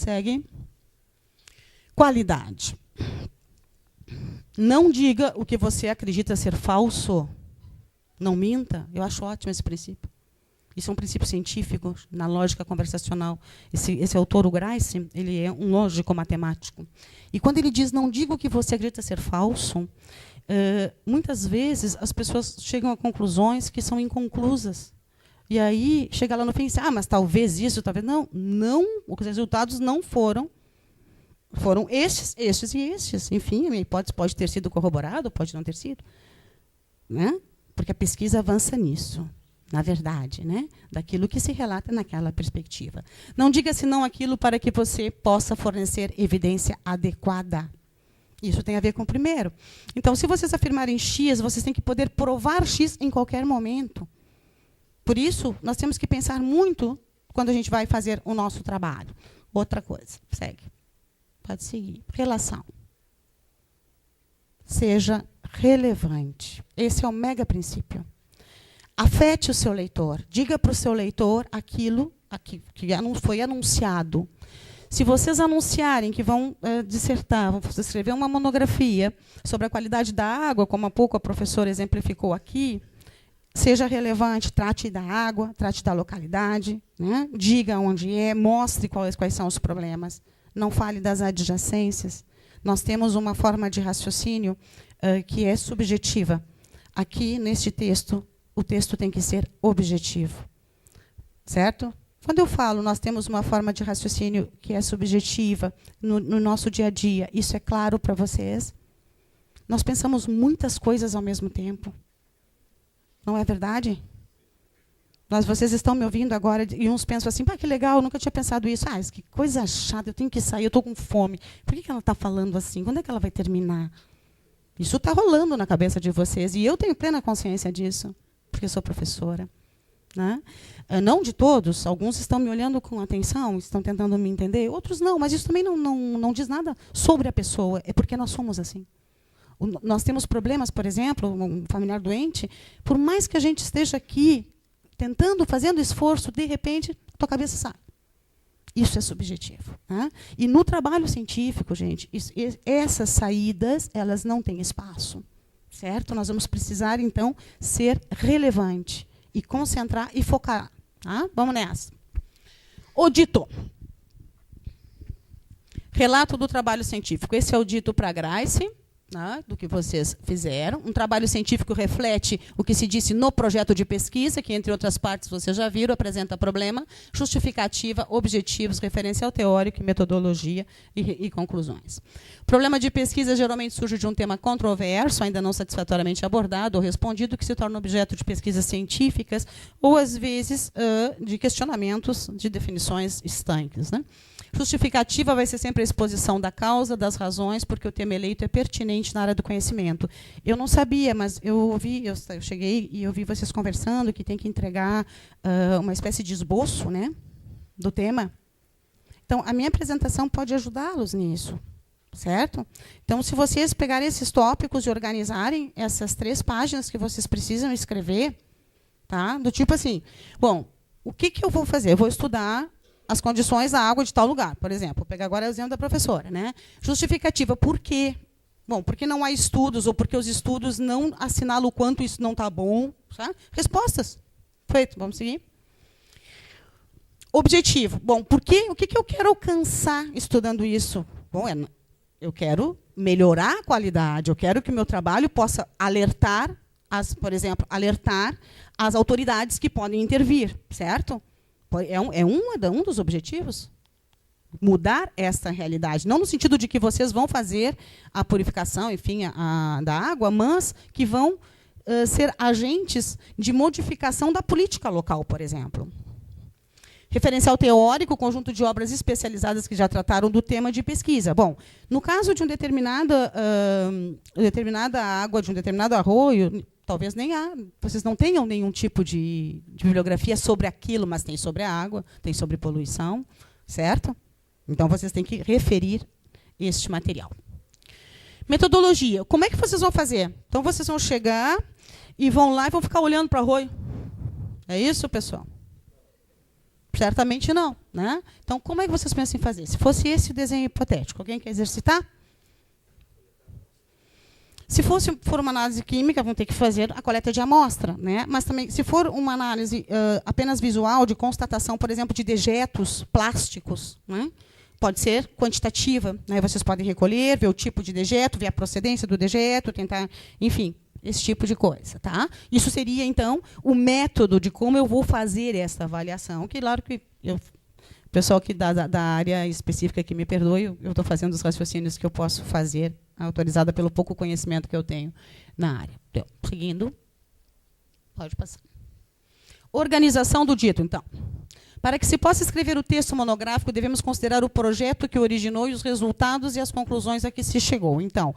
Segue. Qualidade. Não diga o que você acredita ser falso. Não minta. Eu acho ótimo esse princípio. Isso é um princípio científico na lógica conversacional. Esse autor, o Grice, ele é um lógico matemático. E quando ele diz não diga o que você acredita ser falso, muitas vezes as pessoas chegam a conclusões que são inconclusas. E aí chega lá no fim e diz, mas talvez isso, talvez não. Não, os resultados não foram estes e estes. Enfim, a minha hipótese pode ter sido corroborada, pode não ter sido. Né? Porque a pesquisa avança nisso. Na verdade, né? Daquilo que se relata naquela perspectiva. Não diga senão aquilo para que você possa fornecer evidência adequada. Isso tem a ver com o primeiro. Então, se vocês afirmarem X, vocês têm que poder provar X em qualquer momento. Por isso, nós temos que pensar muito quando a gente vai fazer o nosso trabalho. Outra coisa, segue. Pode seguir. Relação. Seja relevante. Esse é o mega princípio. Afete o seu leitor. Diga para o seu leitor aquilo que foi anunciado. Se vocês anunciarem que vão dissertar, vão escrever uma monografia sobre a qualidade da água, como há pouco a professora exemplificou aqui, seja relevante, trate da água, trate da localidade, né? Diga onde é, mostre quais são os problemas. Não fale das adjacências. Nós temos uma forma de raciocínio que é subjetiva. Aqui, neste texto, o texto tem que ser objetivo. Certo? Quando eu falo, nós temos uma forma de raciocínio que é subjetiva no nosso dia a dia, isso é claro para vocês? Nós pensamos muitas coisas ao mesmo tempo. Não é verdade? Vocês estão me ouvindo agora e uns pensam assim, que legal, eu nunca tinha pensado isso. Que coisa chata, eu tenho que sair, eu estou com fome. Por que ela está falando assim? Quando é que ela vai terminar? Isso está rolando na cabeça de vocês, e eu tenho plena consciência disso, porque sou professora. Né? Não de todos, alguns estão me olhando com atenção, estão tentando me entender, outros não, mas isso também não diz nada sobre a pessoa, é porque nós somos assim. Nós temos problemas, por exemplo, um familiar doente, por mais que a gente esteja aqui, tentando, fazendo esforço, de repente, tua cabeça sai. Isso é subjetivo. Né? E no trabalho científico, gente, essas saídas, elas não têm espaço. Certo? Nós vamos precisar, então, ser relevante e concentrar e focar. Tá? Vamos nessa. O dito. Relato do trabalho científico. Esse é o dito para Grice, né, do que vocês fizeram. Um trabalho científico reflete o que se disse no projeto de pesquisa, que, entre outras partes, vocês já viram, apresenta problema, justificativa, objetivos, referencial teórico, metodologia e conclusões. O problema de pesquisa geralmente surge de um tema controverso, ainda não satisfatoriamente abordado ou respondido, que se torna objeto de pesquisas científicas ou, às vezes, de questionamentos de definições estanques. Né? Justificativa vai ser sempre a exposição da causa, das razões, porque o tema eleito é pertinente na área do conhecimento. Eu não sabia, mas eu cheguei e eu vi vocês conversando que tem que entregar uma espécie de esboço, né, do tema. Então, a minha apresentação pode ajudá-los nisso. Certo? Então, se vocês pegarem esses tópicos e organizarem essas 3 páginas que vocês precisam escrever, tá? Do tipo assim, bom, o que eu vou fazer? Eu vou estudar as condições da água de tal lugar, por exemplo. Vou pegar agora o exemplo da professora. Né? Justificativa, por quê? Bom, porque não há estudos, ou porque os estudos não assinalam o quanto isso não está bom. Tá? Respostas. Feito, vamos seguir. Objetivo. Bom, o que eu quero alcançar estudando isso? Bom, eu quero melhorar a qualidade, eu quero que o meu trabalho possa alertar, por exemplo, alertar as autoridades que podem intervir, certo? É um dos objetivos. Mudar essa realidade. Não no sentido de que vocês vão fazer a purificação, enfim, da água, mas que vão ser agentes de modificação da política local, por exemplo. Referencial teórico, conjunto de obras especializadas que já trataram do tema de pesquisa. Bom, no caso de determinada água, de um determinado arroio, talvez vocês não tenham nenhum tipo de bibliografia sobre aquilo, mas tem sobre a água, tem sobre poluição, certo? Então, vocês têm que referir este material. Metodologia. Como é que vocês vão fazer? Então, vocês vão chegar e vão lá e vão ficar olhando para o arroio. É isso, pessoal? Certamente não, né? Então, como é que vocês pensam em fazer? Se fosse esse o desenho hipotético, alguém quer exercitar? Se for uma análise química, vão ter que fazer a coleta de amostra, né? Mas também, se for uma análise apenas visual, de constatação, por exemplo, de dejetos plásticos, né? Pode ser quantitativa, né? Vocês podem recolher, ver o tipo de dejeto, ver a procedência do dejeto, tentar, enfim, esse tipo de coisa, tá? Isso seria, então, o método de como eu vou fazer essa avaliação, que, claro, que o pessoal que da área específica que me perdoe, eu estou fazendo os raciocínios que eu posso fazer, autorizada pelo pouco conhecimento que eu tenho na área. Então, seguindo, pode passar. Organização do dito, então. Para que se possa escrever o texto monográfico, devemos considerar o projeto que originou e os resultados e as conclusões a que se chegou. Então,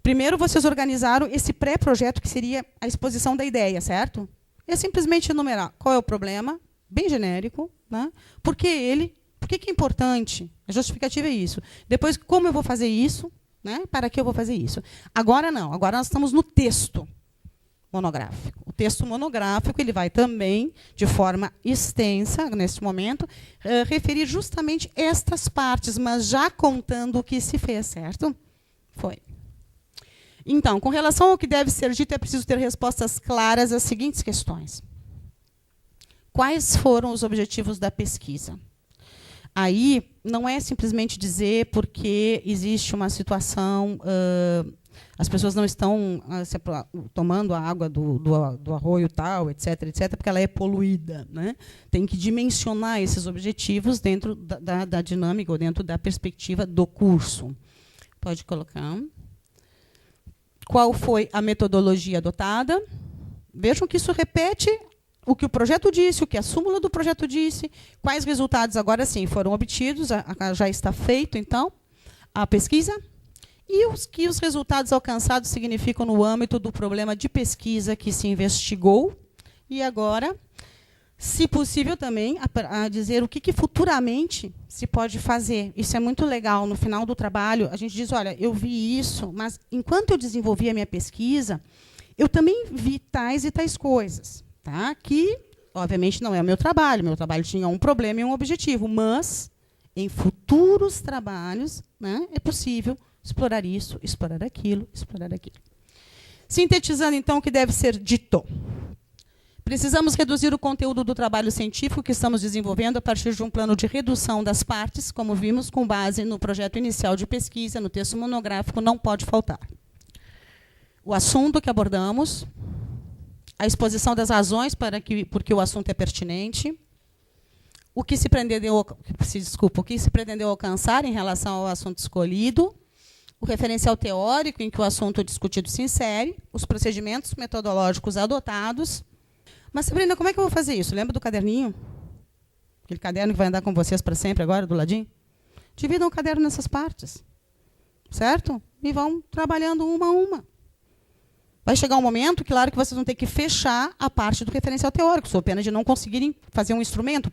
primeiro vocês organizaram esse pré-projeto, que seria a exposição da ideia, certo? É simplesmente enumerar qual é o problema, bem genérico, né? Por que ele, por que é importante? A justificativa é isso. Depois, como eu vou fazer isso, né? Para que eu vou fazer isso? Agora não, agora nós estamos no texto monográfico. O texto monográfico ele vai também, de forma extensa, neste momento, referir justamente estas partes, mas já contando o que se fez, certo? Foi. Então, com relação ao que deve ser dito, é preciso ter respostas claras às seguintes questões. Quais foram os objetivos da pesquisa? Aí, não é simplesmente dizer porque existe uma situação, as pessoas não estão tomando a água do arroio tal, etc., porque ela é poluída, né? Tem que dimensionar esses objetivos dentro da dinâmica ou dentro da perspectiva do curso. Pode colocar. Qual foi a metodologia adotada? Vejam que isso repete o que o projeto disse, o que a súmula do projeto disse, quais resultados agora sim foram obtidos, já está feito, então, a pesquisa, e os resultados alcançados significam no âmbito do problema de pesquisa que se investigou, e agora, se possível também, a dizer o que futuramente se pode fazer. Isso é muito legal. No final do trabalho, a gente diz, olha, eu vi isso, mas enquanto eu desenvolvia a minha pesquisa, eu também vi tais e tais coisas. Tá? Que, obviamente, não é o meu trabalho tinha um problema e um objetivo, mas, em futuros trabalhos, né, é possível explorar isso, explorar aquilo, explorar aquilo. Sintetizando, então, o que deve ser dito. Precisamos reduzir o conteúdo do trabalho científico que estamos desenvolvendo a partir de um plano de redução das partes, como vimos, com base no projeto inicial de pesquisa, no texto monográfico, não pode faltar. O assunto que abordamos, a exposição das razões porque o assunto é pertinente, o que se pretendeu alcançar em relação ao assunto escolhido, o referencial teórico em que o assunto discutido se insere, os procedimentos metodológicos adotados. Mas, Sabrina, como é que eu vou fazer isso? Lembra do caderninho? Aquele caderno que vai andar com vocês para sempre agora, do ladinho? Dividam o caderno nessas partes, certo? E vão trabalhando uma a uma. Vai chegar um momento, claro, que vocês vão ter que fechar a parte do referencial teórico, sob pena de não conseguirem fazer um instrumento,